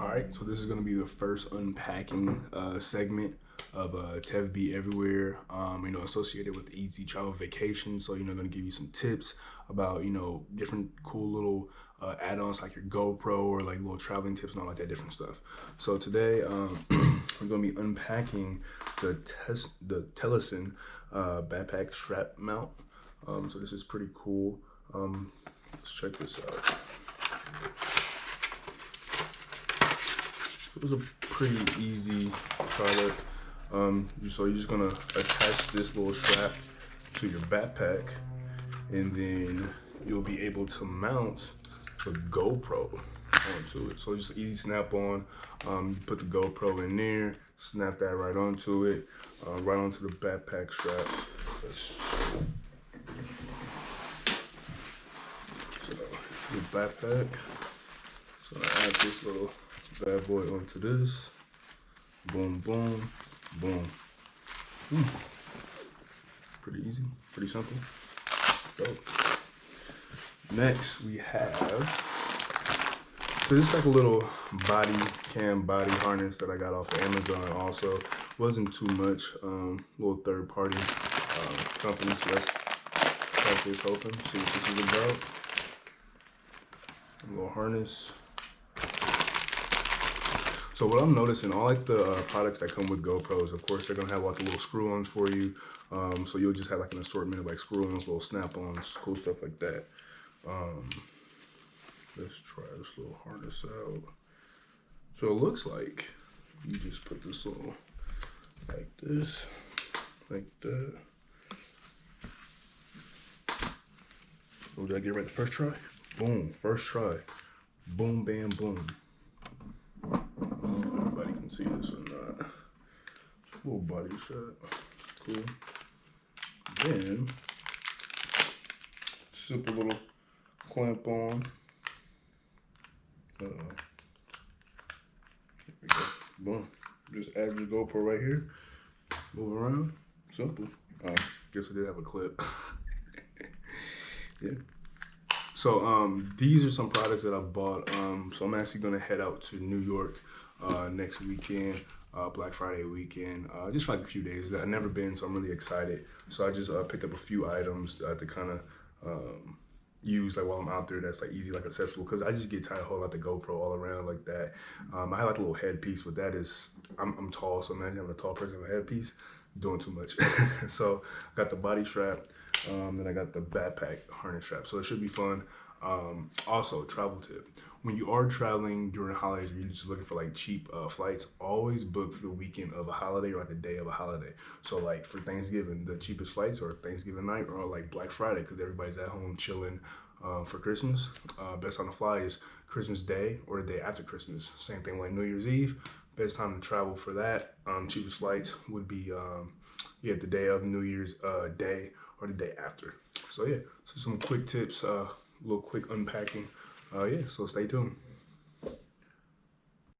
All right, so this is gonna be the first unpacking segment of Tev Be Everywhere, associated with Easy Travel Vacation. So, gonna give you some tips about, different cool little add-ons like your GoPro or like little traveling tips and all like that different stuff. So today, we're gonna be unpacking the Tellison backpack strap mount. So this is pretty cool. Let's check this out. It was a pretty easy product. So you're just gonna attach this little strap to your backpack, and then you'll be able to mount the GoPro onto it. So just easy snap on. You put the GoPro in there, snap that right onto it, right onto the backpack strap. So your backpack. So I add this little bad boy onto this. Boom, boom, boom. Pretty easy, pretty simple. Dope. Next we have, so this is like a little body harness that I got off of Amazon also. Wasn't too much, little third party company. So let's crack this open, see what this is about. A little harness. So what I'm noticing, all like the products that come with GoPros, of course, they're gonna have like the little screw-ons for you. So you'll just have like an assortment of like screw-ons, little snap-ons, cool stuff like that. Let's try this little harness out. So it looks like you just put this little, like this, like that. So did I get right the first try? Boom, first try. Boom, bam, boom. Everybody can see this or not. Little body shot, cool. Then, simple little clamp on. Here we go, boom. Just add your GoPro right here, move around, simple. Guess I did have a clip. Yeah. So these are some products that I bought. So I'm actually gonna head out to New York next weekend, Black Friday weekend, just for like a few days. I've never been, so I'm really excited. So I just picked up a few items to kind of use like while I'm out there. That's like easy, like accessible, because I just get tired of holding out the GoPro all around like that. I have like a little headpiece, but that is, I'm tall, so imagine having a tall person with a headpiece, doing too much. So I got the body strap. Then I got the backpack harness strap, so it should be fun. Also, travel tip: when you are traveling during holidays, or you're just looking for like cheap flights, always book for the weekend of a holiday or like the day of a holiday. So like for Thanksgiving, the cheapest flights are Thanksgiving night or like Black Friday, because everybody's at home chilling for Christmas. Best on the fly is Christmas Day or the day after Christmas. Same thing like New Year's Eve. Best time to travel for that. Cheapest flights would be the day of New Year's Day or the day after. So yeah, so some quick tips, a little quick unpacking. So stay tuned.